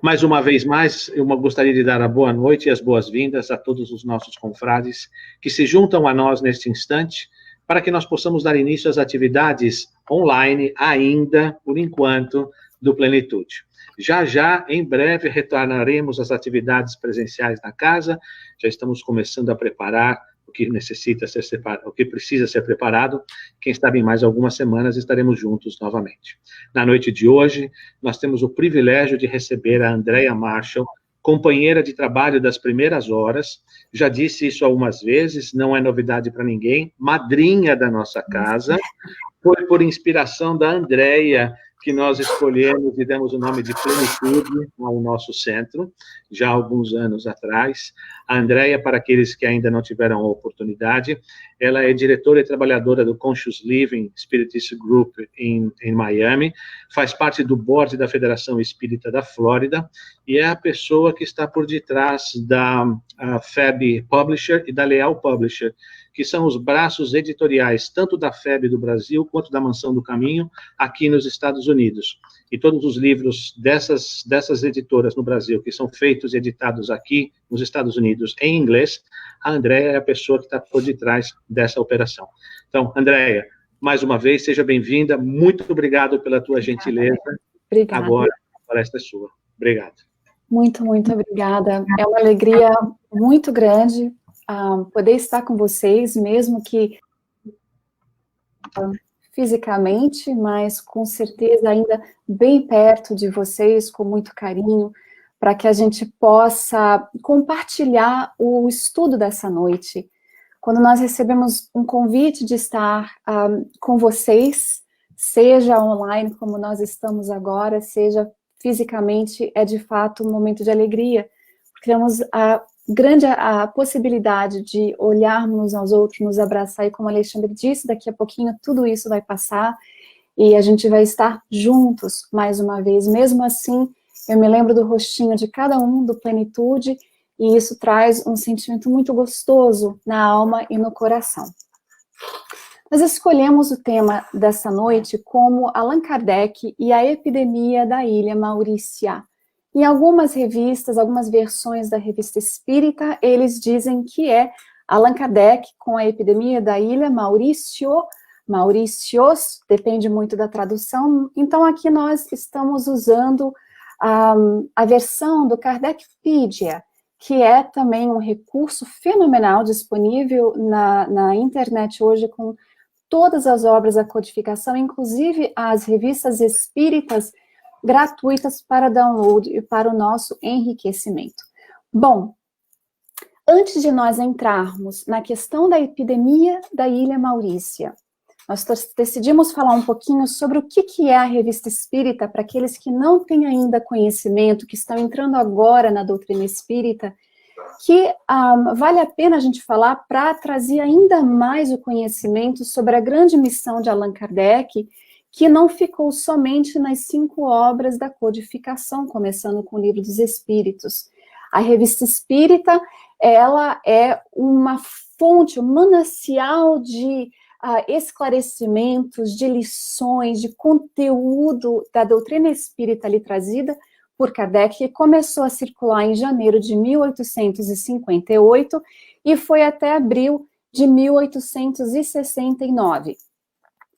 Mais uma vez mais, eu gostaria de dar a boa noite e as boas-vindas a todos os nossos confrades que se juntam a nós neste instante, para que nós possamos dar início às atividades online ainda, por enquanto, do Plenitude. Já, em breve, retornaremos às atividades presenciais na casa, já estamos começando a preparar o que necessita ser separado, o que precisa ser preparado. Quem sabe em mais algumas semanas estaremos juntos novamente. Na noite de hoje, nós temos o privilégio de receber a Andrea Marshall, companheira de trabalho das primeiras horas. Já disse isso algumas vezes, não é novidade para ninguém, madrinha da nossa casa. Foi por inspiração da Andrea que nós escolhemos e demos o nome de Plenitude ao nosso centro, já há alguns anos atrás. A Andrea, para aqueles que ainda não tiveram a oportunidade, ela é diretora e trabalhadora do Conscious Living Spiritist Group em Miami, faz parte do board da Federação Espírita da Flórida, e é a pessoa que está por detrás da FEB Publisher e da Leal Publisher, que são os braços editoriais, tanto da FEB do Brasil, quanto da Mansão do Caminho, aqui nos Estados Unidos. E todos os livros dessas editoras no Brasil, que são feitos e editados aqui nos Estados Unidos em inglês, a Andrea é a pessoa que está por detrás dessa operação. Então, Andrea, mais uma vez, seja bem-vinda, muito obrigado pela tua gentileza. Obrigada. Agora, a palestra é sua. Obrigado. Muito, muito obrigada. É uma alegria muito grande poder estar com vocês, mesmo que fisicamente, mas com certeza ainda bem perto de vocês, com muito carinho, para que a gente possa compartilhar o estudo dessa noite. Quando nós recebemos um convite de estar com vocês, seja online como nós estamos agora, seja fisicamente, é de fato um momento de alegria, porque temos a possibilidade de olharmos uns aos outros, nos abraçar, e como o Alexandre disse, daqui a pouquinho tudo isso vai passar, e a gente vai estar juntos mais uma vez. Mesmo assim, eu me lembro do rostinho de cada um, do Plenitude, e isso traz um sentimento muito gostoso na alma e no coração. Nós escolhemos o tema dessa noite como Allan Kardec e a epidemia da Ilha Maurícia. Em algumas revistas, algumas versões da Revista Espírita, eles dizem que é Allan Kardec com a epidemia da Ilha Mauritius, depende muito da tradução. Então, aqui nós estamos usando a versão do Kardecpedia, que é também um recurso fenomenal disponível na internet hoje, com todas as obras da codificação, inclusive as revistas espíritas gratuitas para download e para o nosso enriquecimento. Bom, antes de nós entrarmos na questão da epidemia da Ilha Maurícia, nós decidimos falar um pouquinho sobre o que é a Revista Espírita, para aqueles que não têm ainda conhecimento, que estão entrando agora na doutrina espírita, que vale a pena a gente falar para trazer ainda mais o conhecimento sobre a grande missão de Allan Kardec, que não ficou somente nas 5 obras da codificação, começando com o Livro dos Espíritos. A Revista Espírita, ela é uma fonte, um manancial de esclarecimentos, de lições, de conteúdo da doutrina espírita ali trazida por Kardec, que começou a circular em janeiro de 1858 e foi até abril de 1869.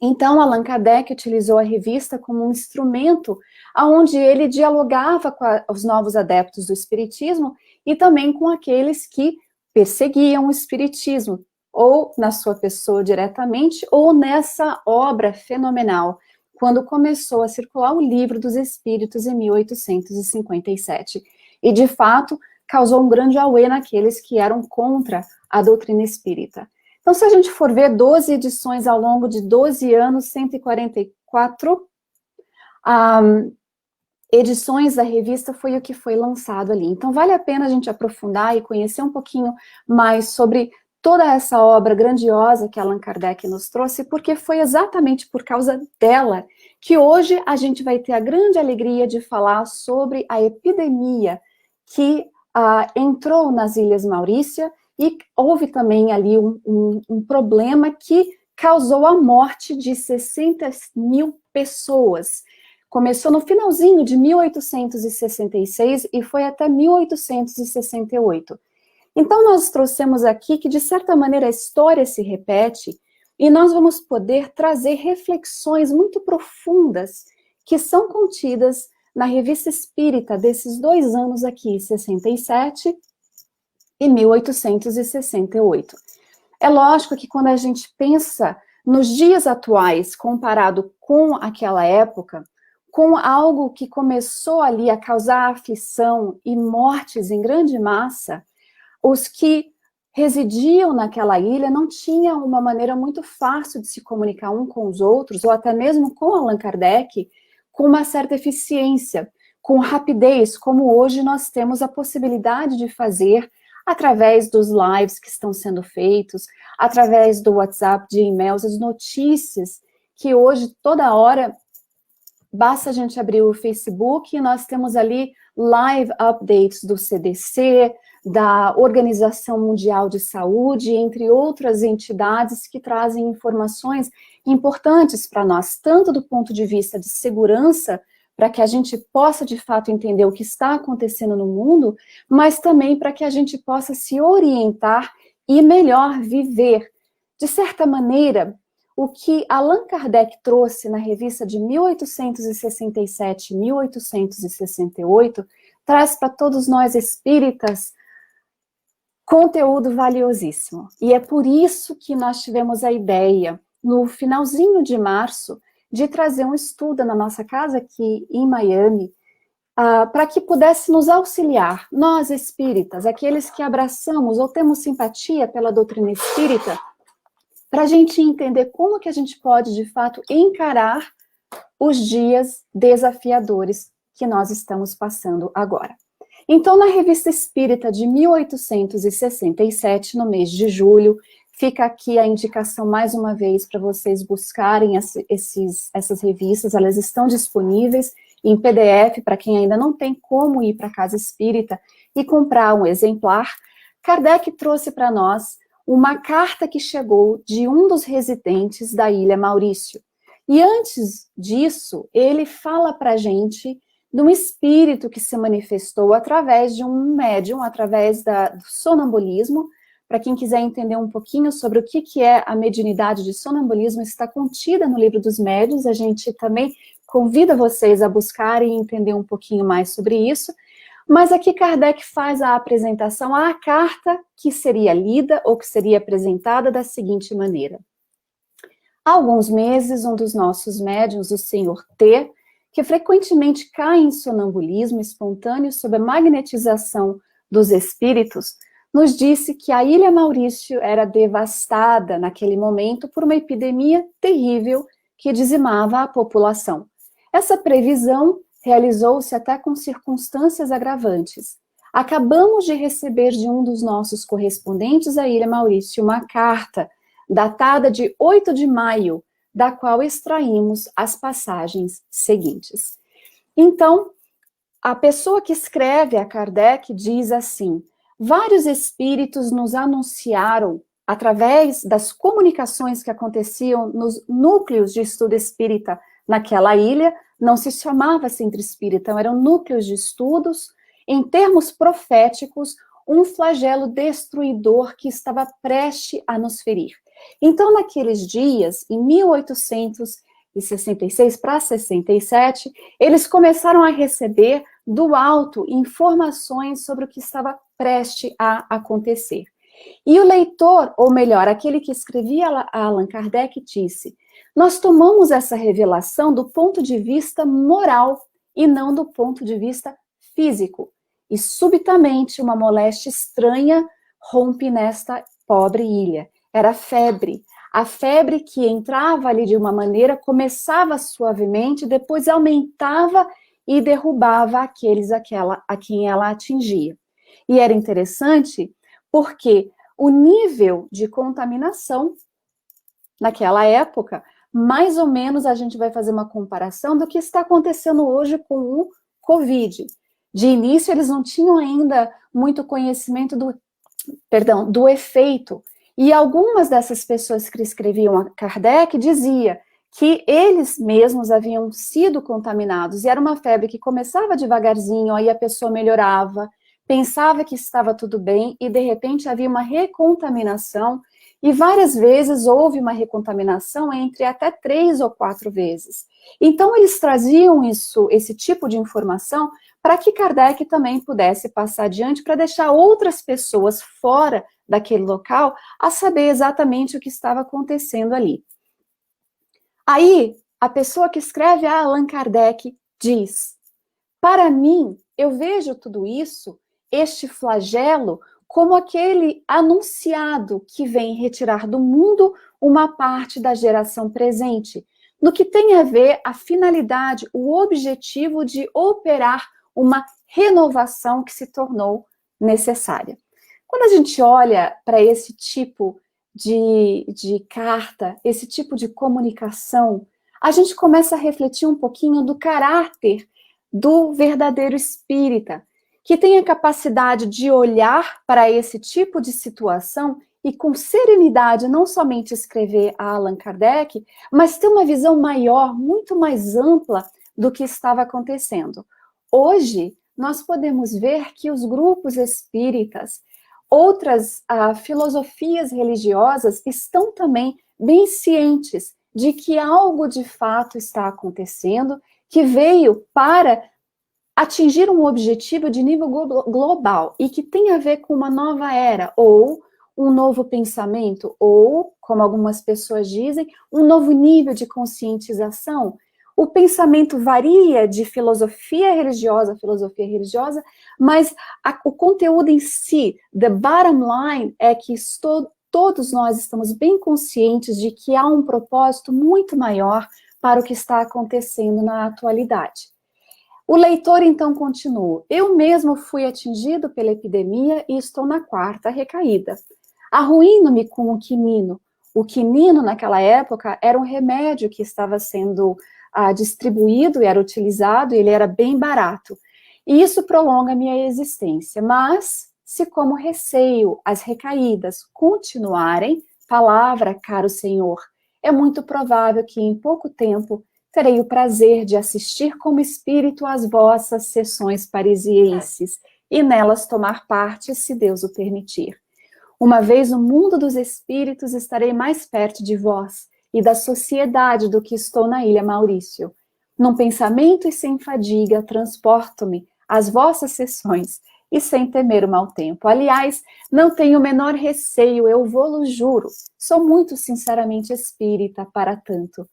Então, Allan Kardec utilizou a revista como um instrumento onde ele dialogava com os novos adeptos do espiritismo e também com aqueles que perseguiam o espiritismo, ou na sua pessoa diretamente, ou nessa obra fenomenal, quando começou a circular o Livro dos Espíritos em 1857. E, de fato, causou um grande auê naqueles que eram contra a doutrina espírita. Então, se a gente for ver 12 edições ao longo de 12 anos, 144 edições da revista foi o que foi lançado ali. Então, vale a pena a gente aprofundar e conhecer um pouquinho mais sobre toda essa obra grandiosa que Allan Kardec nos trouxe, porque foi exatamente por causa dela que hoje a gente vai ter a grande alegria de falar sobre a epidemia que entrou nas Ilhas Maurícia, e houve também ali um problema que causou a morte de 60 mil pessoas. começou no finalzinho de 1866 e foi até 1868. Então, nós trouxemos aqui que, de certa maneira, a história se repete e nós vamos poder trazer reflexões muito profundas que são contidas na Revista Espírita desses 2 anos aqui, 67 e 1868. É lógico que quando a gente pensa nos dias atuais, comparado com aquela época, com algo que começou ali a causar aflição e mortes em grande massa, os que residiam naquela ilha não tinham uma maneira muito fácil de se comunicar um com os outros, ou até mesmo com Allan Kardec, com uma certa eficiência, com rapidez, como hoje nós temos a possibilidade de fazer através dos lives que estão sendo feitos, através do WhatsApp, de e-mails, as notícias, que hoje, toda hora, basta a gente abrir o Facebook e nós temos ali live updates do CDC, da Organização Mundial de Saúde, entre outras entidades que trazem informações importantes para nós, tanto do ponto de vista de segurança, para que a gente possa, de fato, entender o que está acontecendo no mundo, mas também para que a gente possa se orientar e melhor viver. De certa maneira, o que Allan Kardec trouxe na revista de 1867 e 1868 traz para todos nós espíritas conteúdo valiosíssimo. E é por isso que nós tivemos a ideia, no finalzinho de março, de trazer um estudo na nossa casa aqui em Miami, para que pudesse nos auxiliar, nós espíritas, aqueles que abraçamos ou temos simpatia pela doutrina espírita, para a gente entender como que a gente pode, de fato, encarar os dias desafiadores que nós estamos passando agora. Então, na Revista Espírita de 1867, no mês de julho, fica aqui a indicação mais uma vez para vocês buscarem essas revistas, elas estão disponíveis em PDF para quem ainda não tem como ir para a Casa Espírita e comprar um exemplar. Kardec trouxe para nós uma carta que chegou de um dos residentes da Ilha Maurício. E antes disso, ele fala para a gente de um espírito que se manifestou através de um médium, através do sonambulismo. Para quem quiser entender um pouquinho sobre o que é a mediunidade de sonambulismo, está contida no Livro dos Médiuns. A gente também convida vocês a buscarem e entender um pouquinho mais sobre isso. Mas aqui Kardec faz a apresentação à carta que seria lida ou que seria apresentada da seguinte maneira. Há alguns meses, um dos nossos médiuns, o Sr. T., que frequentemente cai em sonambulismo espontâneo sob a magnetização dos espíritos, nos disse que a Ilha Maurício era devastada naquele momento por uma epidemia terrível que dizimava a população. Essa previsão realizou-se até com circunstâncias agravantes. Acabamos de receber de um dos nossos correspondentes à Ilha Maurício uma carta datada de 8 de maio, da qual extraímos as passagens seguintes. Então, a pessoa que escreve a Kardec diz assim: vários espíritos nos anunciaram, através das comunicações que aconteciam nos núcleos de estudo espírita naquela ilha, não se chamava Centro Espírita, eram núcleos de estudos, em termos proféticos, um flagelo destruidor que estava prestes a nos ferir. Então, naqueles dias, em 1866 para 67, eles começaram a receber do alto informações sobre o que estava prestes a acontecer. E o leitor, ou melhor, aquele que escrevia a Allan Kardec, disse: nós tomamos essa revelação do ponto de vista moral e não do ponto de vista físico. E subitamente uma moléstia estranha rompe nesta pobre ilha. Era febre. A febre que entrava ali de uma maneira, começava suavemente, depois aumentava e derrubava aqueles a quem ela atingia. E era interessante porque o nível de contaminação naquela época, mais ou menos a gente vai fazer uma comparação do que está acontecendo hoje com o Covid. De início, eles não tinham ainda muito conhecimento do efeito. E algumas dessas pessoas que escreviam a Kardec dizia que eles mesmos haviam sido contaminados, e era uma febre que começava devagarzinho, aí a pessoa melhorava, pensava que estava tudo bem, e de repente havia uma recontaminação, e várias vezes houve uma recontaminação entre até 3 ou 4 vezes. Então eles traziam esse tipo de informação para que Kardec também pudesse passar adiante, para deixar outras pessoas fora daquele local a saber exatamente o que estava acontecendo ali. Aí, a pessoa que escreve a Allan Kardec diz: para mim, eu vejo tudo isso, este flagelo, como aquele anunciado que vem retirar do mundo uma parte da geração presente, no que tem a ver a finalidade, o objetivo de operar uma renovação que se tornou necessária. Quando a gente olha para esse tipo de carta, esse tipo de comunicação, a gente começa a refletir um pouquinho do caráter do verdadeiro espírita, que tem a capacidade de olhar para esse tipo de situação e com serenidade não somente escrever a Allan Kardec, mas ter uma visão maior, muito mais ampla do que estava acontecendo. Hoje, nós podemos ver que os grupos espíritas, outras filosofias religiosas estão também bem cientes de que algo de fato está acontecendo, que veio para atingir um objetivo de nível global e que tem a ver com uma nova era, ou um novo pensamento, ou, como algumas pessoas dizem, um novo nível de conscientização. O pensamento varia de filosofia religiosa a filosofia religiosa, mas o conteúdo em si, the bottom line, é que todos nós estamos bem conscientes de que há um propósito muito maior para o que está acontecendo na atualidade. O leitor, então, continua: eu mesmo fui atingido pela epidemia e estou na 4ª recaída. Arruíno-me com o quinino. O quinino, naquela época, era um remédio que estava sendo distribuído e era utilizado, e ele era bem barato. E isso prolonga a minha existência. Mas, se como receio as recaídas continuarem, palavra, caro Senhor, é muito provável que em pouco tempo terei o prazer de assistir como espírito às vossas sessões parisienses e nelas tomar parte, se Deus o permitir. Uma vez no mundo dos espíritos, estarei mais perto de vós e da sociedade do que estou na ilha Maurício. Num pensamento e sem fadiga, transporto-me às vossas sessões e sem temer o mau tempo. Aliás, não tenho o menor receio, eu vou-lo juro. Sou muito sinceramente espírita para tanto.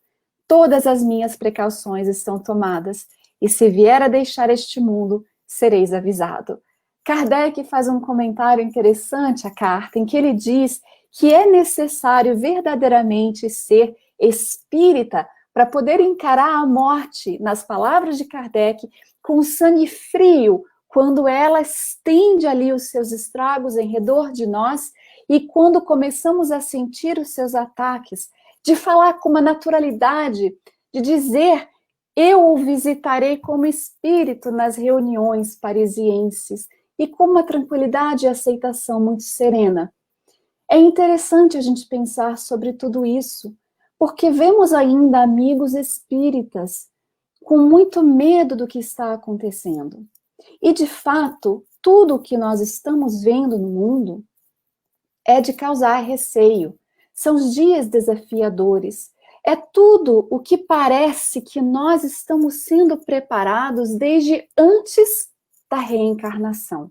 Todas as minhas precauções estão tomadas, e se vier a deixar este mundo, sereis avisado. Kardec faz um comentário interessante à carta, em que ele diz que é necessário verdadeiramente ser espírita para poder encarar a morte, nas palavras de Kardec, com sangue frio, quando ela estende ali os seus estragos em redor de nós, e quando começamos a sentir os seus ataques, de falar com uma naturalidade, de dizer: eu o visitarei como espírito nas reuniões parisienses, e com uma tranquilidade e aceitação muito serena. É interessante a gente pensar sobre tudo isso, porque vemos ainda amigos espíritas com muito medo do que está acontecendo. E, de fato, tudo o que nós estamos vendo no mundo é de causar receio. São os dias desafiadores. É tudo o que parece que nós estamos sendo preparados desde antes da reencarnação.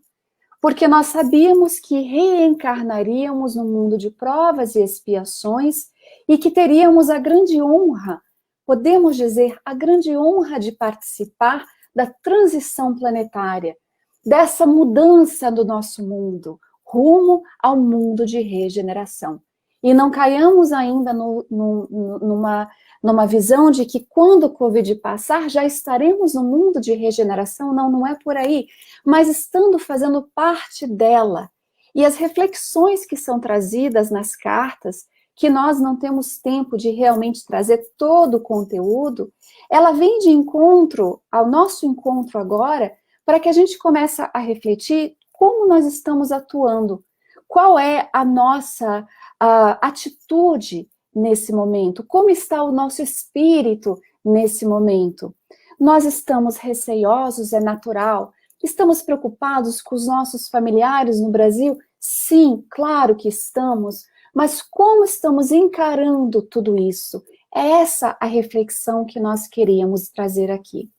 Porque nós sabíamos que reencarnaríamos no mundo de provas e expiações e que teríamos a grande honra, podemos dizer, a grande honra de participar da transição planetária, dessa mudança do nosso mundo, rumo ao mundo de regeneração. E não caiamos ainda numa visão de que quando o Covid passar, já estaremos no mundo de regeneração. Não, não é por aí. Mas estando fazendo parte dela. E as reflexões que são trazidas nas cartas, que nós não temos tempo de realmente trazer todo o conteúdo, ela vem de encontro ao nosso encontro agora, para que a gente comece a refletir como nós estamos atuando. Qual é a nossa atitude nesse momento? Como está o nosso espírito nesse momento? Nós estamos receiosos, é natural. Estamos preocupados com os nossos familiares no Brasil? Sim, claro que estamos. Mas como estamos encarando tudo isso? É essa a reflexão que nós queríamos trazer aqui.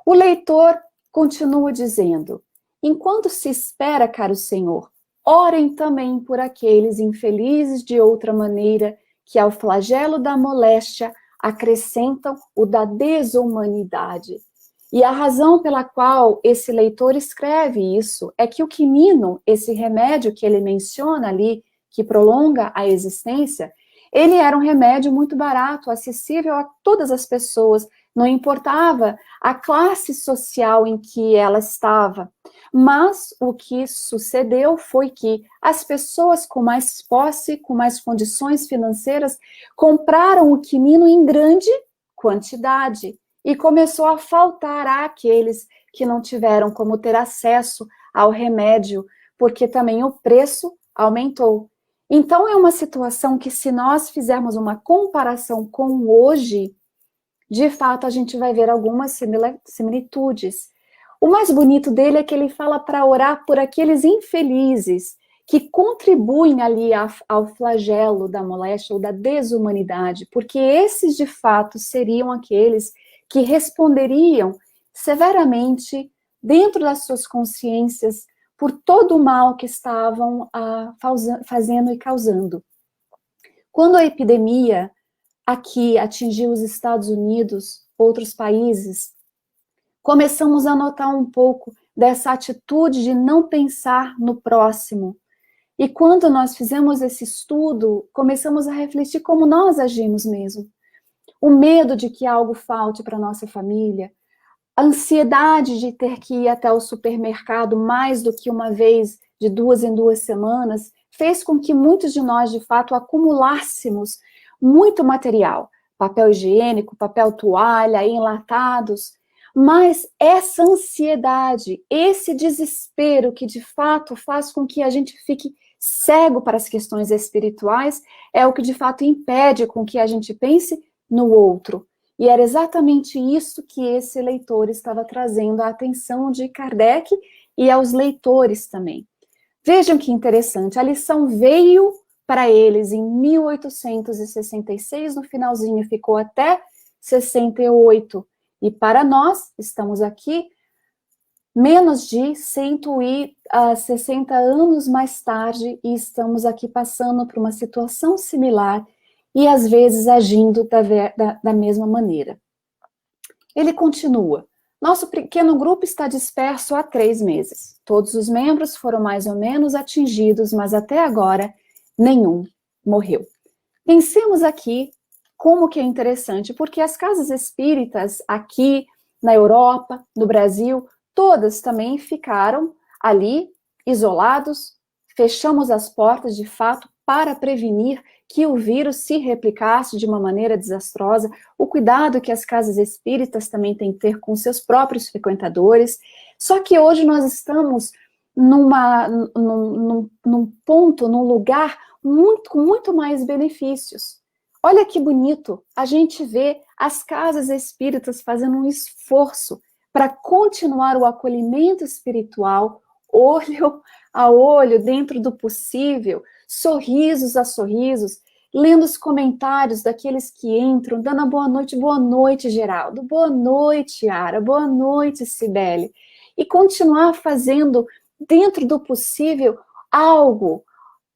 O leitor continua dizendo: enquanto se espera, caro Senhor, orem também por aqueles infelizes de outra maneira, que ao flagelo da moléstia acrescentam o da desumanidade. E a razão pela qual esse leitor escreve isso é que o quinino, esse remédio que ele menciona ali, que prolonga a existência, ele era um remédio muito barato, acessível a todas as pessoas, não importava a classe social em que ela estava. Mas o que sucedeu foi que as pessoas com mais posse, com mais condições financeiras, compraram o quinino em grande quantidade e começou a faltar àqueles que não tiveram como ter acesso ao remédio, porque também o preço aumentou. Então é uma situação que, se nós fizermos uma comparação com hoje, de fato a gente vai ver algumas similitudes. O mais bonito dele é que ele fala para orar por aqueles infelizes que contribuem ali ao flagelo da moléstia ou da desumanidade, porque esses de fato seriam aqueles que responderiam severamente dentro das suas consciências por todo o mal que estavam fazendo e causando. Quando a epidemia aqui atingiu os Estados Unidos, outros países, começamos a notar um pouco dessa atitude de não pensar no próximo. E quando nós fizemos esse estudo, começamos a refletir como nós agimos mesmo. O medo de que algo falte para a nossa família, a ansiedade de ter que ir até o supermercado mais do que uma vez, de 2 em 2 semanas, fez com que muitos de nós, de fato, acumulássemos muito material, papel higiênico, papel toalha, enlatados, mas essa ansiedade, esse desespero que de fato faz com que a gente fique cego para as questões espirituais, é o que de fato impede com que a gente pense no outro. E era exatamente isso que esse leitor estava trazendo à atenção de Kardec e aos leitores também. Vejam que interessante, a lição veio para eles em 1866, no finalzinho ficou até 68, e para nós, estamos aqui, menos de 160 anos mais tarde, e estamos aqui passando por uma situação similar, e às vezes agindo da mesma maneira. Ele continua: nosso pequeno grupo está disperso há 3 meses. Todos os membros foram mais ou menos atingidos, mas até agora nenhum morreu. Pensemos aqui como que é interessante, porque as casas espíritas aqui na Europa, no Brasil, todas também ficaram ali isolados, fechamos as portas de fato para prevenir que o vírus se replicasse de uma maneira desastrosa, o cuidado que as casas espíritas também têm que ter com seus próprios frequentadores. Só que hoje nós estamos num ponto, num lugar com muito mais benefícios. Olha que bonito, a gente vê as casas espíritas fazendo um esforço para continuar o acolhimento espiritual, olho a olho, dentro do possível, sorrisos a sorrisos, lendo os comentários daqueles que entram, dando a boa noite, Geraldo, boa noite, Yara, boa noite, Cibele, e continuar fazendo, dentro do possível, algo,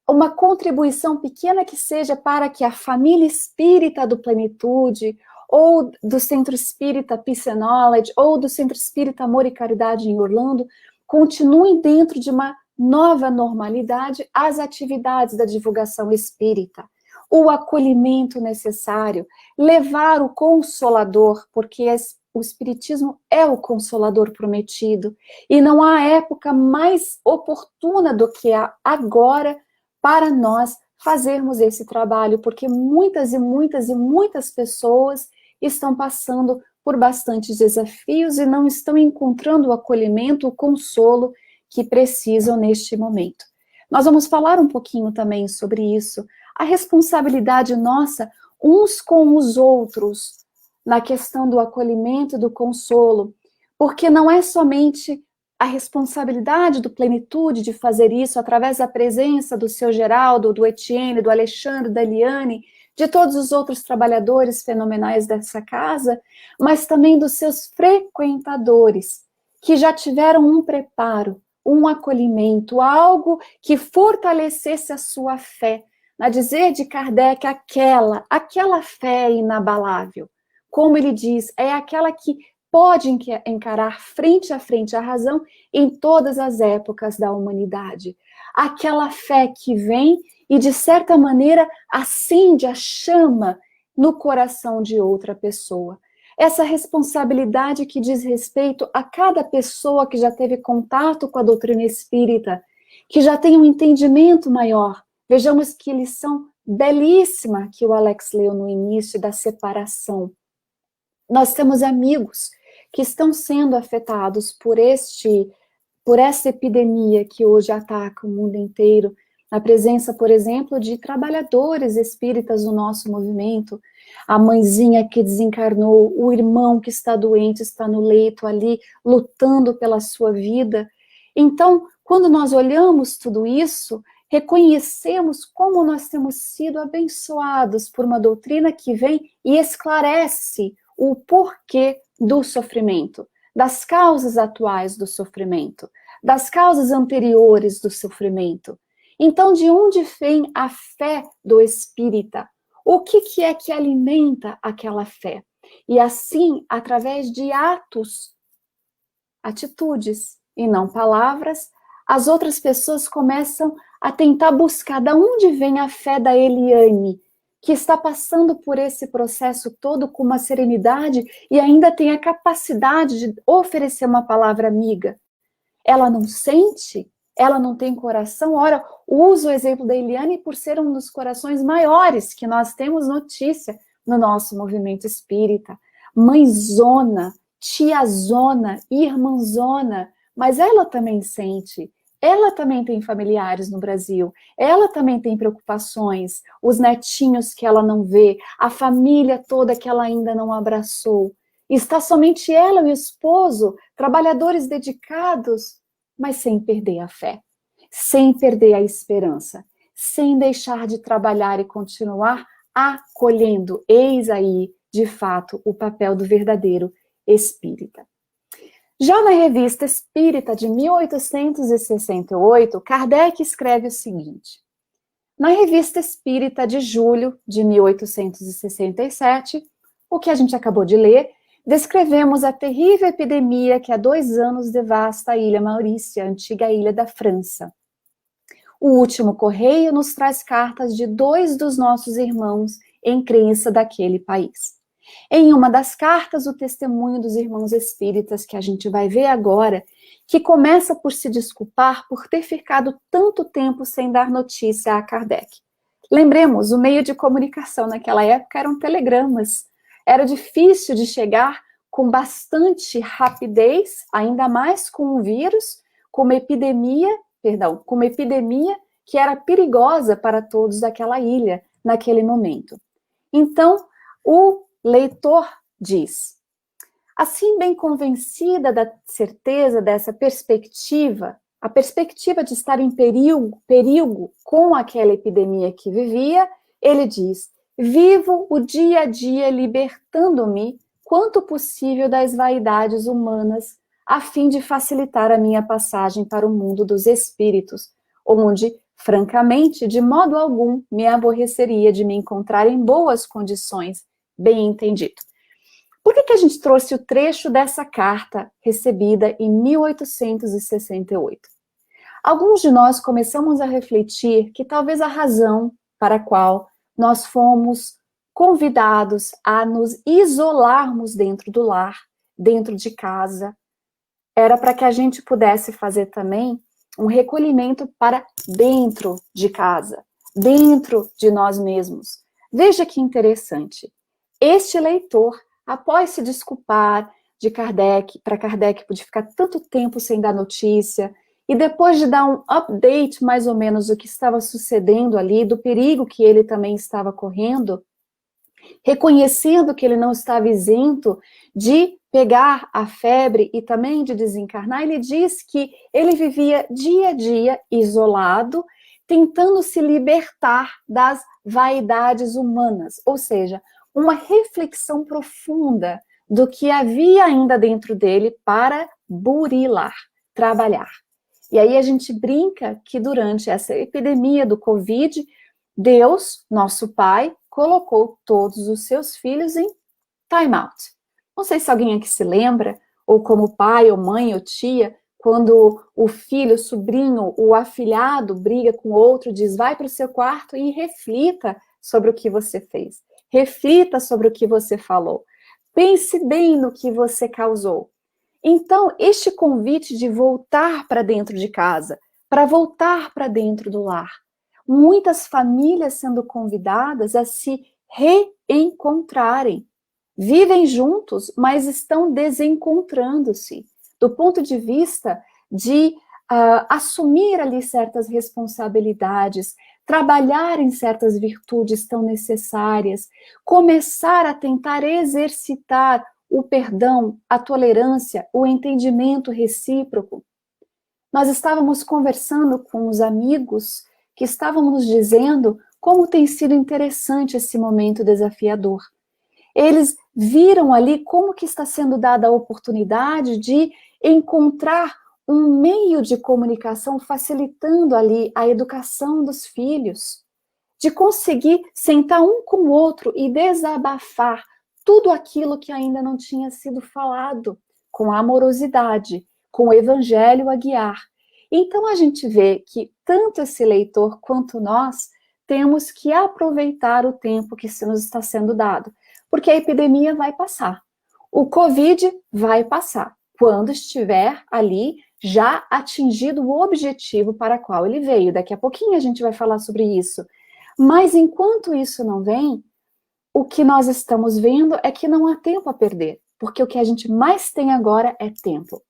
uma contribuição pequena que seja para que a família espírita do Plenitude, ou do Centro Espírita Peace and Knowledge, ou do Centro Espírita Amor e Caridade em Orlando, continuem dentro de uma nova normalidade as atividades da divulgação espírita, o acolhimento necessário, levar o Consolador, porque o Espiritismo é o Consolador prometido, e não há época mais oportuna do que agora para nós fazermos esse trabalho, porque muitas e muitas e muitas pessoas estão passando por bastantes desafios e não estão encontrando o acolhimento, o consolo que precisam neste momento. Nós vamos falar um pouquinho também sobre isso a responsabilidade nossa uns com os outros, na questão do acolhimento e do consolo, porque não é somente a responsabilidade do Plenitude de fazer isso através da presença do seu Geraldo, do Etienne, do Alexandre, da Eliane, de todos os outros trabalhadores fenomenais dessa casa, mas também dos seus frequentadores, que já tiveram um preparo, um acolhimento, algo que fortalecesse a sua fé. A dizer de Kardec, aquela fé inabalável. Como ele diz, é aquela que pode encarar frente a frente a razão em todas as épocas da humanidade. Aquela fé que vem e, de certa maneira, acende a chama no coração de outra pessoa. Essa responsabilidade que diz respeito a cada pessoa que já teve contato com a doutrina espírita, que já tem um entendimento maior. Vejamos que lição belíssima que o Alex leu no início da separação. Nós temos amigos que estão sendo afetados por essa epidemia que hoje ataca o mundo inteiro, a presença, por exemplo, de trabalhadores espíritas no nosso movimento, a mãezinha que desencarnou, o irmão que está doente, está no leito ali, lutando pela sua vida. Então, quando nós olhamos tudo isso, reconhecemos como nós temos sido abençoados por uma doutrina que vem e esclarece o porquê do sofrimento, das causas atuais do sofrimento, das causas anteriores do sofrimento. Então, de onde vem a fé do espírita? O que é que alimenta aquela fé? E assim, através de atos, atitudes e não palavras, as outras pessoas começam a tentar buscar de onde vem a fé da Eliane, que está passando por esse processo todo com uma serenidade e ainda tem a capacidade de oferecer uma palavra amiga. Ela não sente? Ela não tem coração? Ora, uso o exemplo da Eliane por ser um dos corações maiores que nós temos notícia no nosso movimento espírita. Mãezona, tiazona, irmãzona, mas ela também sente. Ela também tem familiares no Brasil, ela também tem preocupações, os netinhos que ela não vê, a família toda que ela ainda não abraçou. Está somente ela e o esposo, trabalhadores dedicados, mas sem perder a fé, sem perder a esperança, sem deixar de trabalhar e continuar acolhendo. Eis aí, de fato, o papel do verdadeiro espírita. Já na Revista Espírita de 1868, Kardec escreve o seguinte: na Revista Espírita de julho de 1867, o que a gente acabou de ler, descrevemos a terrível epidemia que há 2 anos devasta a Ilha Maurícia, a antiga ilha da França. O último correio nos traz cartas de 2 dos nossos irmãos em crença daquele país. Em uma das cartas, o testemunho dos irmãos espíritas, que a gente vai ver agora, que começa por se desculpar por ter ficado tanto tempo sem dar notícia a Kardec. Lembremos, o meio de comunicação naquela época eram telegramas. Era difícil de chegar com bastante rapidez, ainda mais com um vírus, com uma epidemia que era perigosa para todos daquela ilha naquele momento. Então, o leitor diz: assim, bem convencida da certeza dessa perspectiva, a perspectiva de estar em perigo com aquela epidemia que vivia, ele diz: vivo o dia a dia libertando-me, quanto possível, das vaidades humanas, a fim de facilitar a minha passagem para o mundo dos espíritos, onde, francamente, de modo algum, me aborreceria de me encontrar em boas condições, bem entendido. Por que a gente trouxe o trecho dessa carta recebida em 1868? Alguns de nós começamos a refletir que talvez a razão para a qual nós fomos convidados a nos isolarmos dentro do lar, dentro de casa, era para que a gente pudesse fazer também um recolhimento para dentro de casa, dentro de nós mesmos. Veja que interessante. Este leitor, após se desculpar de Kardec, para Kardec poder ficar tanto tempo sem dar notícia, E depois de dar um update, mais ou menos, do que estava sucedendo ali, do perigo que ele também estava correndo, reconhecendo que ele não estava isento de pegar a febre e também de desencarnar, ele diz que ele vivia dia a dia isolado, tentando se libertar das vaidades humanas, ou seja, uma reflexão profunda do que havia ainda dentro dele para burilar, trabalhar. E aí a gente brinca que durante essa epidemia do Covid, Deus, nosso Pai, colocou todos os seus filhos em time out. Não sei se alguém aqui se lembra, ou como pai, ou mãe, ou tia, quando o filho, o sobrinho, o afilhado briga com outro, diz, vai para o seu quarto e reflita sobre o que você fez. Reflita sobre o que você falou. Pense bem no que você causou. Então, este convite de voltar para dentro de casa, para voltar para dentro do lar, muitas famílias sendo convidadas a se reencontrarem. Vivem juntos, mas estão desencontrando-se, do ponto de vista de assumir ali certas responsabilidades, trabalhar em certas virtudes tão necessárias, começar a tentar exercitar o perdão, a tolerância, o entendimento recíproco. Nós estávamos conversando com os amigos que estavam nos dizendo como tem sido interessante esse momento desafiador. Eles viram ali como que está sendo dada a oportunidade de encontrar um meio de comunicação facilitando ali a educação dos filhos, de conseguir sentar um com o outro e desabafar tudo aquilo que ainda não tinha sido falado, com amorosidade, com o evangelho a guiar. Então a gente vê que tanto esse leitor quanto nós temos que aproveitar o tempo que se nos está sendo dado, porque a epidemia vai passar. O Covid vai passar, quando estiver ali já atingido o objetivo para o qual ele veio. Daqui a pouquinho a gente vai falar sobre isso. Mas enquanto isso não vem, o que nós estamos vendo é que não há tempo a perder, porque o que a gente mais tem agora é tempo.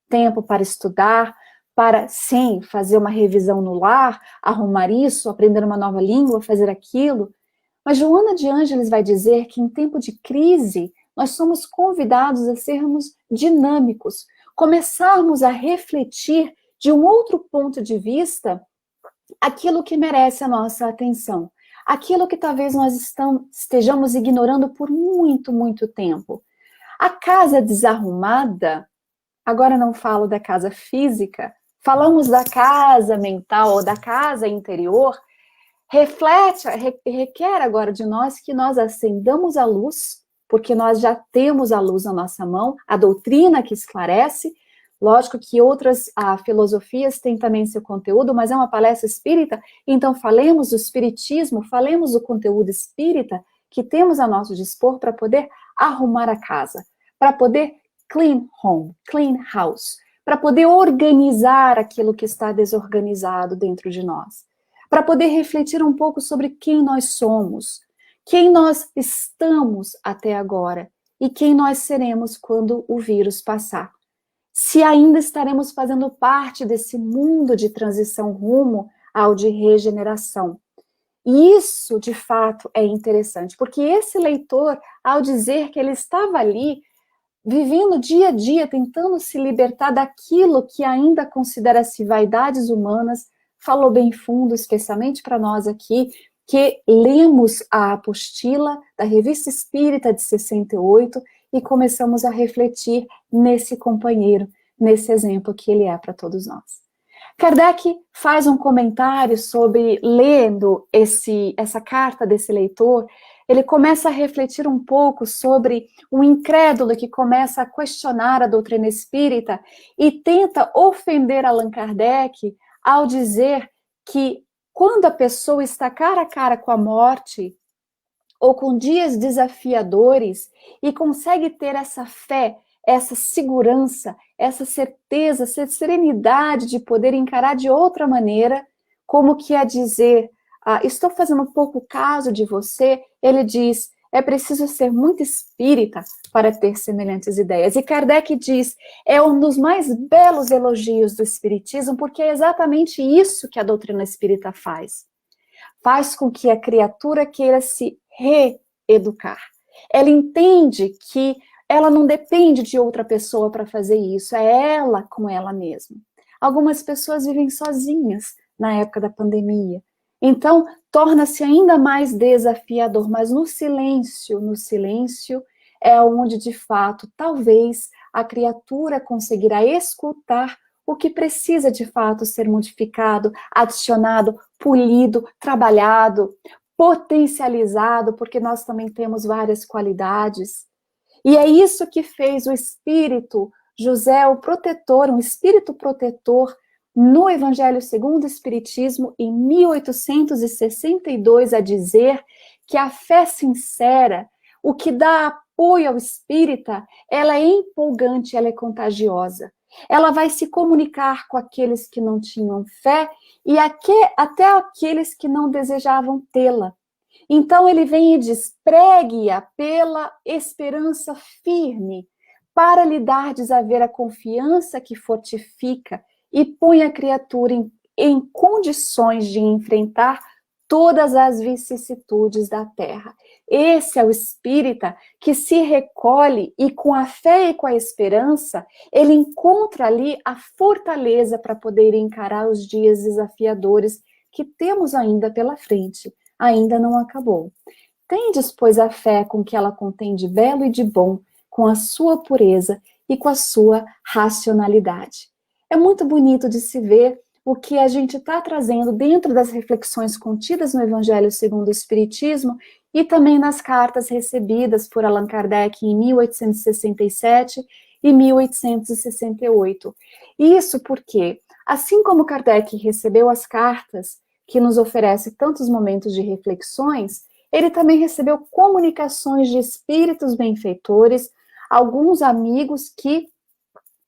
Tempo para estudar, para, sim, fazer uma revisão no lar, arrumar isso, aprender uma nova língua, fazer aquilo. Mas Joana de Ângeles vai dizer que em tempo de crise, nós somos convidados a sermos dinâmicos, começarmos a refletir de um outro ponto de vista aquilo que merece a nossa atenção, aquilo que talvez nós estejamos ignorando por muito, muito tempo. A casa desarrumada, agora não falo da casa física, falamos da casa mental ou da casa interior, requer agora de nós que nós acendamos a luz, porque nós já temos a luz na nossa mão, a doutrina que esclarece. Lógico que outras filosofias têm também seu conteúdo, mas é uma palestra espírita, então falemos do espiritismo, falemos do conteúdo espírita que temos a nosso dispor para poder arrumar a casa, para poder clean home, clean house, para poder organizar aquilo que está desorganizado dentro de nós, para poder refletir um pouco sobre quem nós somos, quem nós estamos até agora e quem nós seremos quando o vírus passar. Se ainda estaremos fazendo parte desse mundo de transição rumo ao de regeneração. E isso, de fato, é interessante, porque esse leitor, ao dizer que ele estava ali, vivendo dia a dia, tentando se libertar daquilo que ainda considera-se vaidades humanas, falou bem fundo, especialmente para nós aqui, que lemos a apostila da Revista Espírita de 68 e começamos a refletir nesse companheiro, nesse exemplo que ele é para todos nós. Kardec faz um comentário sobre, lendo essa carta desse leitor, ele começa a refletir um pouco sobre um incrédulo que começa a questionar a doutrina espírita e tenta ofender Allan Kardec ao dizer que quando a pessoa está cara a cara com a morte, ou com dias desafiadores, e consegue ter essa fé, essa segurança, essa certeza, essa serenidade de poder encarar de outra maneira, como que é dizer, estou fazendo pouco caso de você, ele diz, É preciso ser muito espírita para ter semelhantes ideias. E Kardec diz, é um dos mais belos elogios do espiritismo, porque é exatamente isso que a doutrina espírita faz. Faz com que a criatura queira se reeducar. Ela entende que ela não depende de outra pessoa para fazer isso, é ela com ela mesma. Algumas pessoas vivem sozinhas na época da pandemia. Então, torna-se ainda mais desafiador, mas no silêncio é onde, de fato, talvez a criatura conseguirá escutar o que precisa, de fato, ser modificado, adicionado, polido, trabalhado, potencializado, porque nós também temos várias qualidades. E é isso que fez o espírito José, o protetor, um espírito protetor, no Evangelho segundo o Espiritismo, em 1862, a dizer que a fé sincera, o que dá apoio ao espírita, ela é empolgante, ela é contagiosa. Ela vai se comunicar com aqueles que não tinham fé e até aqueles que não desejavam tê-la. Então ele vem e diz, pregue-a pela esperança firme, para lhe dardes a ver a confiança que fortifica e põe a criatura em condições de enfrentar todas as vicissitudes da terra. Esse é o espírita que se recolhe e com a fé e com a esperança, ele encontra ali a fortaleza para poder encarar os dias desafiadores que temos ainda pela frente. Ainda não acabou. Tendes, pois, a fé com que ela contém de belo e de bom, com a sua pureza e com a sua racionalidade. É muito bonito de se ver o que a gente está trazendo dentro das reflexões contidas no Evangelho segundo o Espiritismo e também nas cartas recebidas por Allan Kardec em 1867 e 1868. Isso porque, assim como Kardec recebeu as cartas que nos oferece tantos momentos de reflexões, ele também recebeu comunicações de espíritos benfeitores, alguns amigos que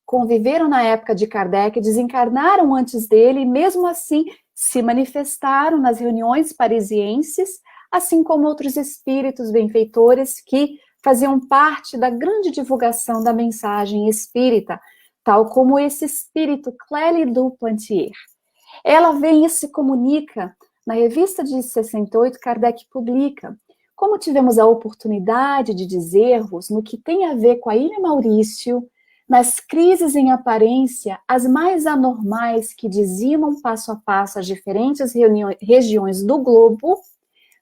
conviveram na época de Kardec, desencarnaram antes dele e mesmo assim se manifestaram nas reuniões parisienses, assim como outros espíritos benfeitores que faziam parte da grande divulgação da mensagem espírita, tal como esse espírito Clélie Duplantier. Ela vem e se comunica, na revista de 68, Kardec publica. Como tivemos a oportunidade de dizer-vos no que tem a ver com a Ilha Maurício, nas crises em aparência, as mais anormais que dizimam passo a passo as diferentes regiões do globo,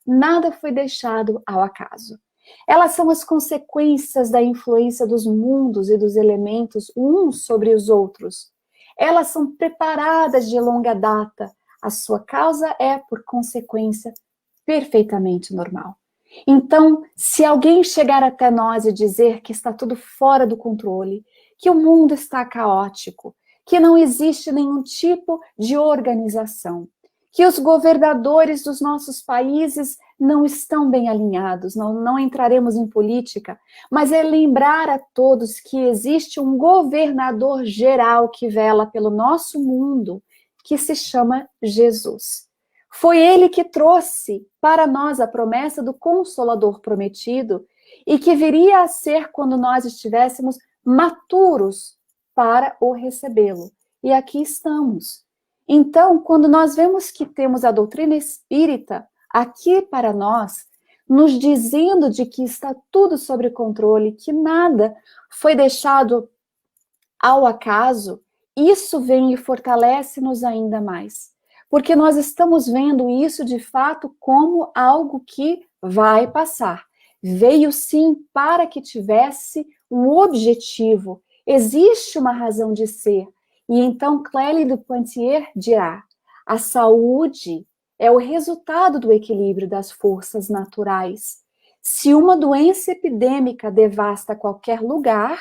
nada foi deixado ao acaso. Elas são as consequências da influência dos mundos e dos elementos uns sobre os outros. Elas são preparadas de longa data. A sua causa é, por consequência, perfeitamente normal. Então, se alguém chegar até nós e dizer que está tudo fora do controle, que o mundo está caótico, que não existe nenhum tipo de organização, que os governadores dos nossos países não estão bem alinhados, não entraremos em política, mas é lembrar a todos que existe um governador geral que vela pelo nosso mundo, que se chama Jesus. Foi ele que trouxe para nós a promessa do Consolador prometido e que viria a ser quando nós estivéssemos maturos para o recebê-lo. E aqui estamos. Então, quando nós vemos que temos a doutrina espírita aqui para nós, nos dizendo de que está tudo sob controle, que nada foi deixado ao acaso, isso vem e fortalece-nos ainda mais. Porque nós estamos vendo isso de fato como algo que vai passar. Veio sim para que tivesse um objetivo. Existe uma razão de ser. E então Clélie Duplantier dirá: a saúde é o resultado do equilíbrio das forças naturais. Se uma doença epidêmica devasta qualquer lugar,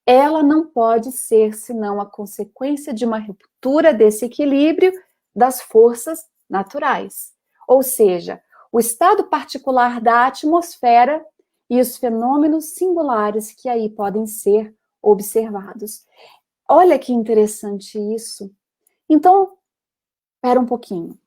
ela não pode ser senão a consequência de uma ruptura desse equilíbrio das forças naturais. Ou seja, o estado particular da atmosfera e os fenômenos singulares que aí podem ser observados. Olha que interessante isso. Então, espera um pouquinho.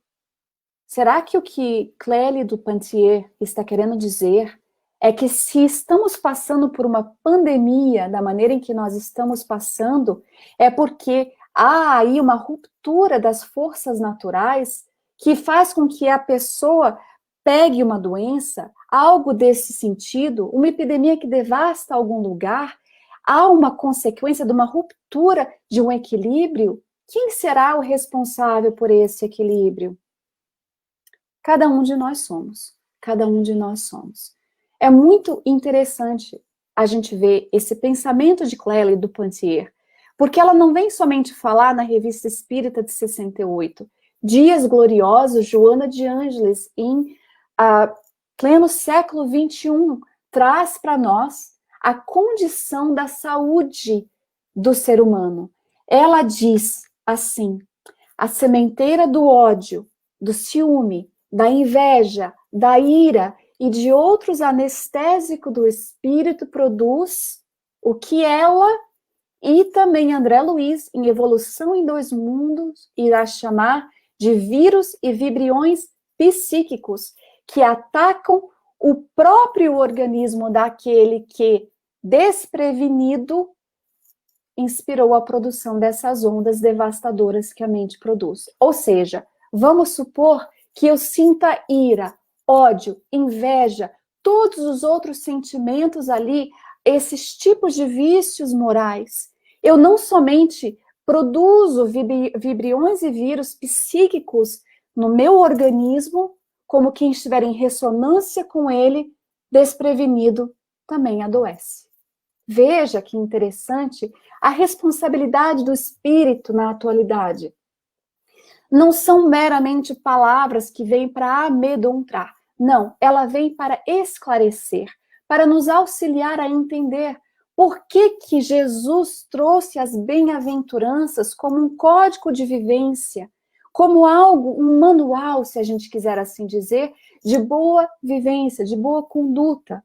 Será que o que Clélie Duplantier está querendo dizer é que se estamos passando por uma pandemia da maneira em que nós estamos passando, é porque há aí uma ruptura das forças naturais que faz com que a pessoa pegue uma doença, algo desse sentido, uma epidemia que devasta algum lugar, há uma consequência de uma ruptura de um equilíbrio. Quem será o responsável por esse equilíbrio? Cada um de nós somos. Cada um de nós somos. É muito interessante a gente ver esse pensamento de Clélie Duplantier, porque ela não vem somente falar na Revista Espírita de 68, Dias Gloriosos, Joana de Ângeles, em pleno século XXI, traz para nós a condição da saúde do ser humano. Ela diz assim: a sementeira do ódio, do ciúme, da inveja, da ira e de outros anestésicos do espírito produz o que ela e também André Luiz, em Evolução em Dois Mundos, irá chamar de vírus e vibriões psíquicos que atacam o próprio organismo daquele que, desprevenido, inspirou a produção dessas ondas devastadoras que a mente produz. Ou seja, vamos supor que eu sinta ira, ódio, inveja, todos os outros sentimentos ali, esses tipos de vícios morais. Eu não somente produzo vibriões e vírus psíquicos no meu organismo, como quem estiver em ressonância com ele, desprevenido, também adoece. Veja que interessante a responsabilidade do espírito na atualidade. Não são meramente palavras que vêm para amedrontar. Não, ela vem para esclarecer, para nos auxiliar a entender por que Jesus trouxe as bem-aventuranças como um código de vivência, como algo, um manual, se a gente quiser assim dizer, de boa vivência, de boa conduta.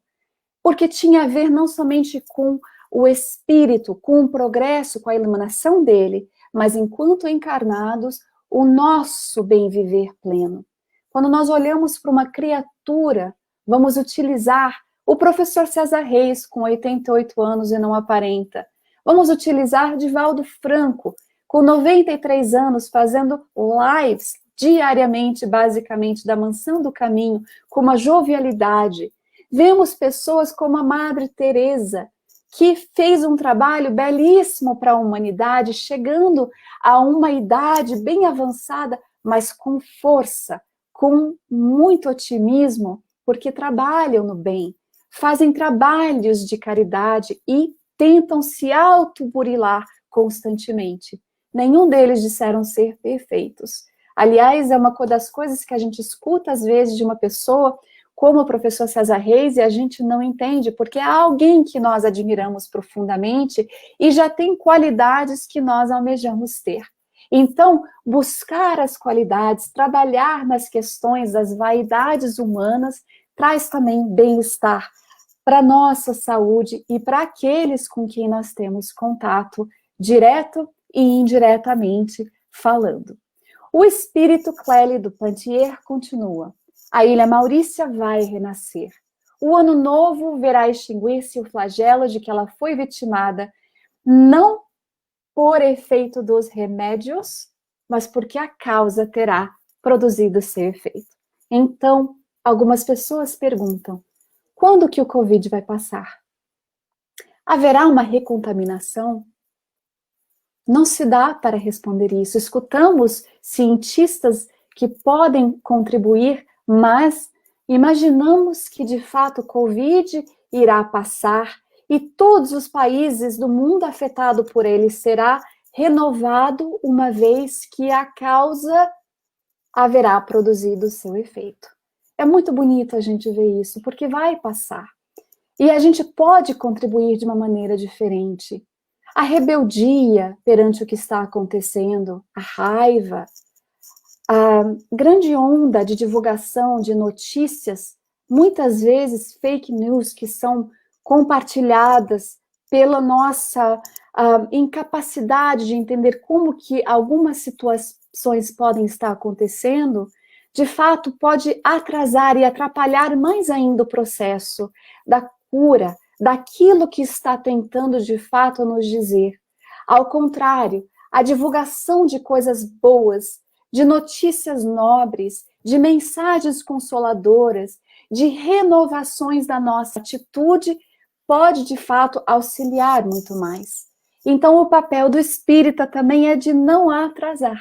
Porque tinha a ver não somente com o espírito, com o progresso, com a iluminação dele, mas enquanto encarnados, o nosso bem viver pleno. Quando nós olhamos para uma criatura, vamos utilizar o professor César Reis, com 88 anos e não aparenta. Vamos utilizar Divaldo Franco, com 93 anos, fazendo lives diariamente, basicamente, da Mansão do Caminho, com uma jovialidade. Vemos pessoas como a Madre Teresa, que fez um trabalho belíssimo para a humanidade, chegando a uma idade bem avançada, mas com força, com muito otimismo, porque trabalham no bem, fazem trabalhos de caridade e tentam se autoburilar constantemente. Nenhum deles disseram ser perfeitos. Aliás, é uma das coisas que a gente escuta às vezes de uma pessoa como o professor César Reis, e a gente não entende, porque é alguém que nós admiramos profundamente e já tem qualidades que nós almejamos ter. Então, buscar as qualidades, trabalhar nas questões das vaidades humanas, traz também bem-estar para a nossa saúde e para aqueles com quem nós temos contato, direto e indiretamente falando. O espírito Clélie Duplantier continua. A Ilha Maurícia vai renascer. O ano novo verá extinguir-se o flagelo de que ela foi vitimada, não por efeito dos remédios, mas porque a causa terá produzido seu efeito. Então, algumas pessoas perguntam, quando que o Covid vai passar? Haverá uma recontaminação? Não se dá para responder isso. Escutamos cientistas que podem contribuir, mas imaginamos que, de fato, o Covid irá passar e todos os países do mundo afetado por ele será renovado uma vez que a causa haverá produzido o seu efeito. É muito bonito a gente ver isso, porque vai passar. E a gente pode contribuir de uma maneira diferente. A rebeldia perante o que está acontecendo, a raiva, a grande onda de divulgação de notícias, muitas vezes fake news, que são compartilhadas pela nossa incapacidade de entender como que algumas situações podem estar acontecendo, de fato, pode atrasar e atrapalhar mais ainda o processo da cura, daquilo que está tentando, de fato, nos dizer. Ao contrário, a divulgação de coisas boas, de notícias nobres, de mensagens consoladoras, de renovações da nossa atitude, pode, de fato, auxiliar muito mais. Então, o papel do espírita também é de não atrasar.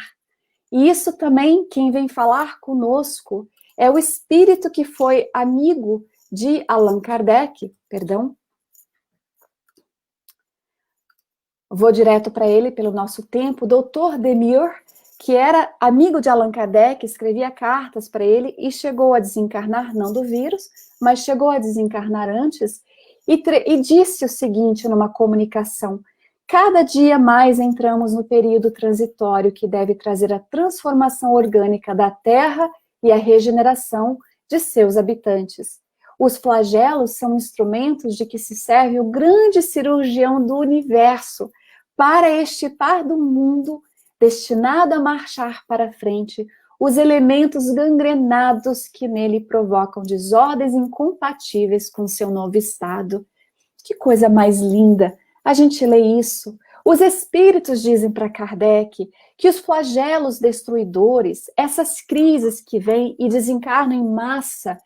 E isso também, quem vem falar conosco, é o espírito que foi amigo de Allan Kardec, perdão. Vou direto para ele, pelo nosso tempo, Dr. Demure, que era amigo de Allan Kardec, escrevia cartas para ele e chegou a desencarnar, não do vírus, mas chegou a desencarnar antes, e disse o seguinte numa comunicação: cada dia mais entramos no período transitório que deve trazer a transformação orgânica da Terra e a regeneração de seus habitantes. Os flagelos são instrumentos de que se serve o grande cirurgião do universo para extirpar do mundo, destinado a marchar para frente, os elementos gangrenados que nele provocam desordens incompatíveis com seu novo estado. Que coisa mais linda! A gente lê isso. Os espíritos dizem para Kardec que os flagelos destruidores, essas crises que vêm e desencarnam em massa,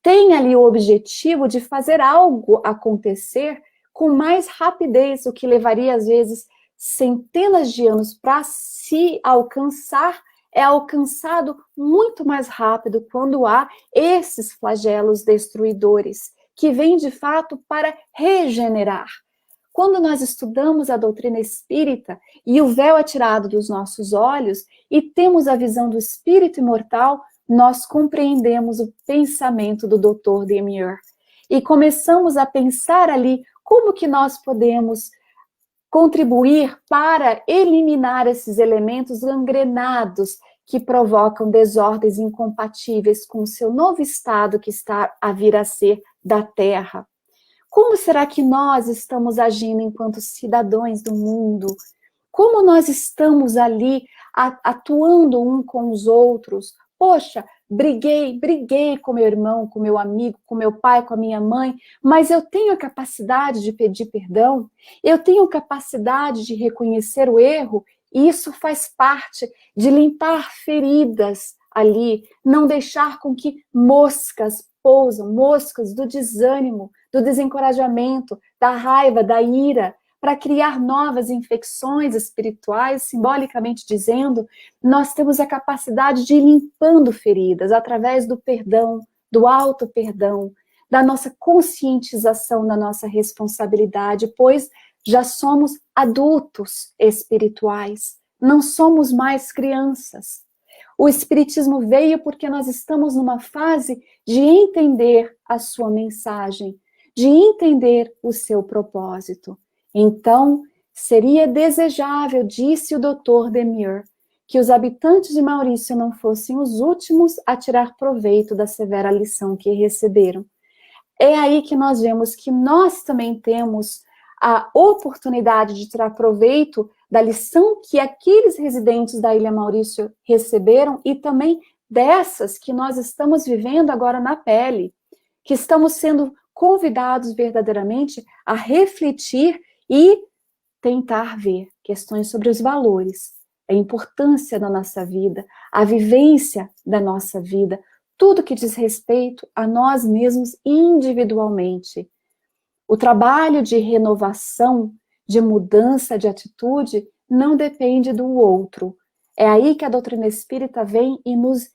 têm ali o objetivo de fazer algo acontecer com mais rapidez, o que levaria, às vezes, centenas de anos para se alcançar, é alcançado muito mais rápido quando há esses flagelos destruidores, que vêm, de fato, para regenerar. Quando nós estudamos a doutrina espírita e o véu é tirado dos nossos olhos e temos a visão do espírito imortal, nós compreendemos o pensamento do Dr. Demure e começamos a pensar ali como que nós podemos contribuir para eliminar esses elementos gangrenados que provocam desordens incompatíveis com o seu novo estado que está a vir a ser da Terra. Como será que nós estamos agindo enquanto cidadãos do mundo? Como nós estamos ali atuando um com os outros? Poxa, briguei com meu irmão, com meu amigo, com meu pai, com a minha mãe, mas eu tenho a capacidade de pedir perdão, eu tenho capacidade de reconhecer o erro, e isso faz parte de limpar feridas ali, não deixar com que moscas pousam, moscas do desânimo, do desencorajamento, da raiva, da ira, para criar novas infecções espirituais, simbolicamente dizendo, nós temos a capacidade de ir limpando feridas através do perdão, do auto-perdão, da nossa conscientização da nossa responsabilidade, pois já somos adultos espirituais, não somos mais crianças. O Espiritismo veio porque nós estamos numa fase de entender a sua mensagem, de entender o seu propósito. Então, seria desejável, disse o Dr. Demure, que os habitantes de Maurício não fossem os últimos a tirar proveito da severa lição que receberam. É aí que nós vemos que nós também temos a oportunidade de tirar proveito da lição que aqueles residentes da Ilha Maurício receberam e também dessas que nós estamos vivendo agora na pele, que estamos sendo convidados verdadeiramente a refletir e tentar ver questões sobre os valores, a importância da nossa vida, a vivência da nossa vida, tudo que diz respeito a nós mesmos individualmente. O trabalho de renovação, de mudança de atitude, não depende do outro. É aí que a doutrina espírita vem e nos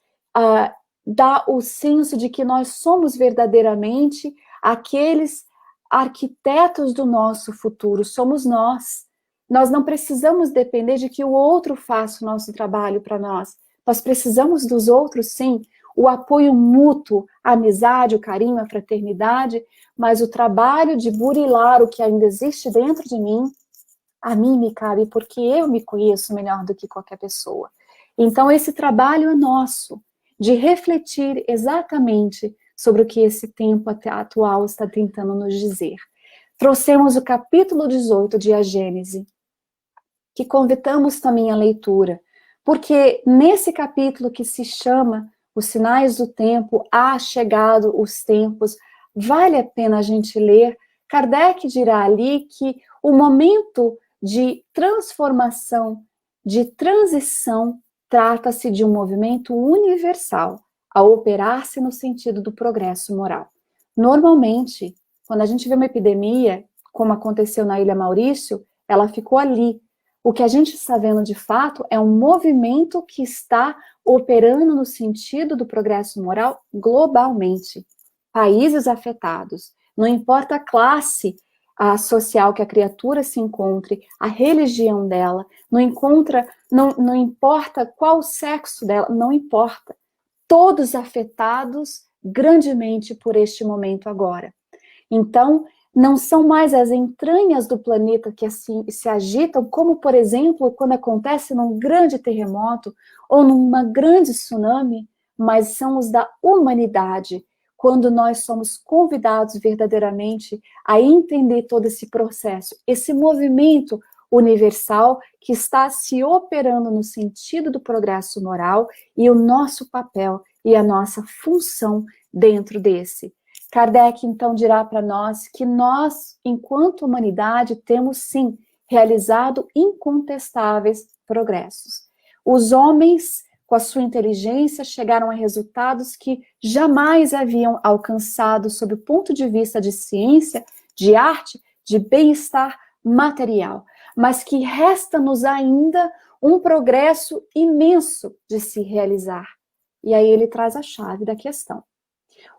dá o senso de que nós somos verdadeiramente aqueles arquitetos do nosso futuro, somos nós. Nós não precisamos depender de que o outro faça o nosso trabalho para nós. Nós precisamos dos outros, sim, o apoio mútuo, a amizade, o carinho, a fraternidade, mas o trabalho de burilar o que ainda existe dentro de mim, a mim me cabe porque eu me conheço melhor do que qualquer pessoa. Então esse trabalho é nosso, de refletir exatamente sobre o que esse tempo atual está tentando nos dizer. Trouxemos o capítulo 18 de A Gênese, que convidamos também a leitura, porque nesse capítulo que se chama Os Sinais do Tempo, Há Chegado os Tempos, vale a pena a gente ler. Kardec dirá ali que o momento de transformação, de transição, trata-se de um movimento universal, a operar-se no sentido do progresso moral. Normalmente, quando a gente vê uma epidemia, como aconteceu na Ilha Maurício, ela ficou ali. O que a gente está vendo de fato é um movimento que está operando no sentido do progresso moral globalmente. Países afetados, não importa a classe social que a criatura se encontre, a religião dela, não importa qual o sexo dela, não importa. Todos afetados grandemente por este momento agora. Então, não são mais as entranhas do planeta que assim se agitam, como, por exemplo, quando acontece num grande terremoto ou numa grande tsunami, mas são os da humanidade, quando nós somos convidados verdadeiramente a entender todo esse processo, esse movimento universal que está se operando no sentido do progresso moral e o nosso papel e a nossa função dentro desse. Kardec, então, dirá para nós que nós, enquanto humanidade, temos, sim, realizado incontestáveis progressos. Os homens, com a sua inteligência, chegaram a resultados que jamais haviam alcançado sob o ponto de vista de ciência, de arte, de bem-estar material, mas que resta-nos ainda um progresso imenso de se realizar. E aí ele traz a chave da questão.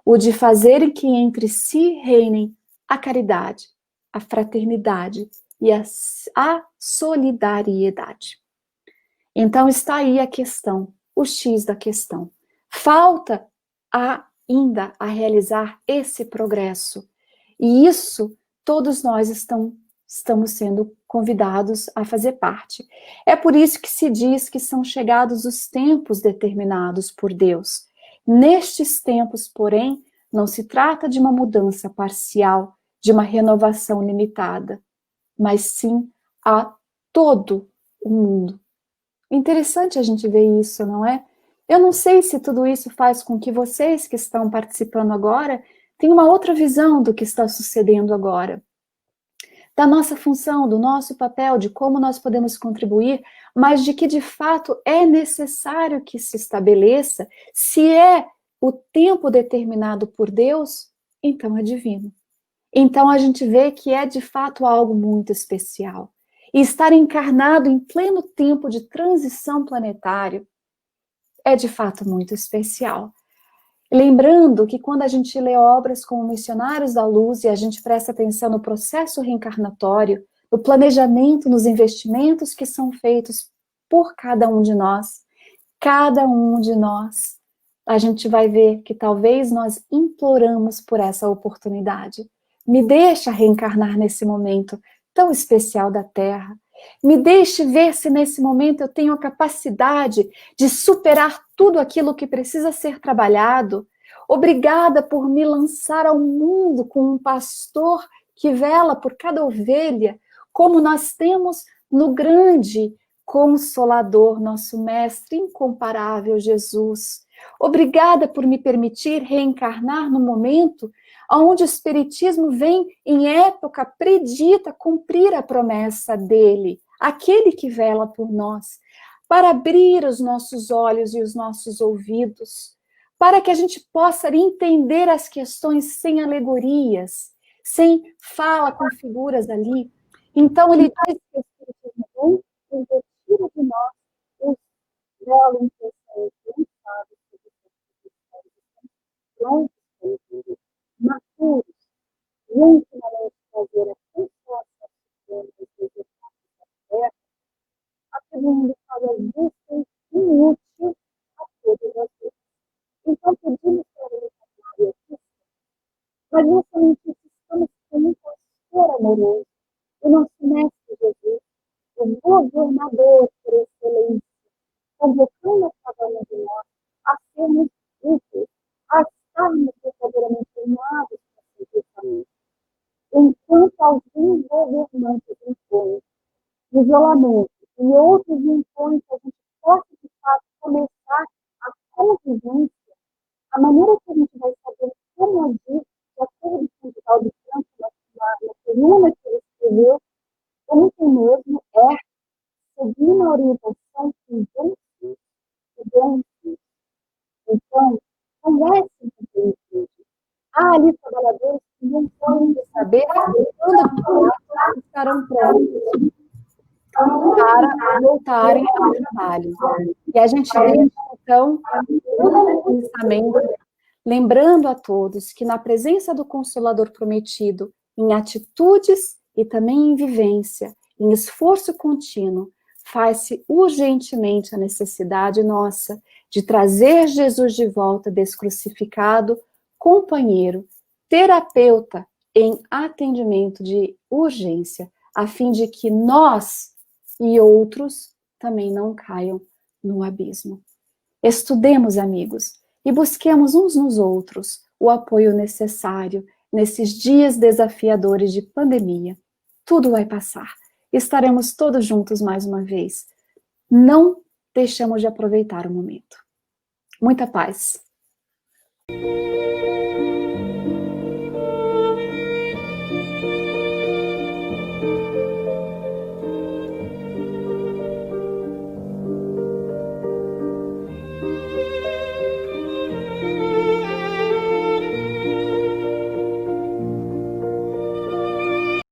O de fazer que entre si reinem a caridade, a fraternidade e a solidariedade. Então está aí a questão, o X da questão. Falta ainda a realizar esse progresso. E isso todos nós estamos sendo convidados a fazer parte. É por isso que se diz que são chegados os tempos determinados por Deus. Nestes tempos, porém, não se trata de uma mudança parcial, de uma renovação limitada, mas sim a todo o mundo. Interessante a gente ver isso, não é? Eu não sei se tudo isso faz com que vocês que estão participando agora tenham uma outra visão do que está sucedendo agora. Da nossa função, do nosso papel, de como nós podemos contribuir, mas de que de fato é necessário que se estabeleça, se é o tempo determinado por Deus, então é divino. Então a gente vê que é de fato algo muito especial. E estar encarnado em pleno tempo de transição planetária é de fato muito especial. Lembrando que quando a gente lê obras como Missionários da Luz e a gente presta atenção no processo reencarnatório, no planejamento, nos investimentos que são feitos por cada um de nós, a gente vai ver que talvez nós imploramos por essa oportunidade. Me deixa reencarnar nesse momento tão especial da Terra. Me deixe ver se nesse momento eu tenho a capacidade de superar tudo aquilo que precisa ser trabalhado. Obrigada por me lançar ao mundo com um pastor que vela por cada ovelha, como nós temos no grande Consolador, nosso Mestre incomparável Jesus. Obrigada por me permitir reencarnar no momento onde o Espiritismo vem, em época predita, cumprir a promessa dele, aquele que vela por nós, para abrir os nossos olhos e os nossos ouvidos, para que a gente possa entender as questões sem alegorias, sem fala com figuras ali. Então, ele diz que o Espiritismo vem e retira de nós os véus incessantes, prontos para entender, maturos, intimamente fazer a consolação suprema da terra, atribuindo cada vista inútil a todas as vezes. Então, pedimos para ele a aqui, mas não somente estamos com um pastor amoroso, o nosso Mestre Jesus, o governador por excelência, convocando a cada um de nós a sermos úteis, a estarmos verdadeiramente formados para seguir o caminho. Enquanto alguns governantes impõem isolamento e outros impõem que a gente possa, de fato, começar a convivência, maneira que a gente vai saber como agir, de acordo com o Divaldo Franco, na coluna que ele escreveu, ontem mesmo, é seguir na orientação que Deus. Então, converse com Deus. Há ali trabalhadores que não podem saber quando estarão prontos para voltarem ao trabalho. E a gente deixa, então, um pensamento, lembrando a todos que na presença do Consolador prometido, em atitudes e também em vivência, em esforço contínuo, faz-se urgentemente a necessidade nossa de trazer Jesus de volta descrucificado, companheiro, terapeuta em atendimento de urgência, a fim de que nós e outros também não caiam no abismo. Estudemos, amigos, e busquemos uns nos outros o apoio necessário nesses dias desafiadores de pandemia. Tudo vai passar. Estaremos todos juntos mais uma vez. Não deixamos de aproveitar o momento. Muita paz.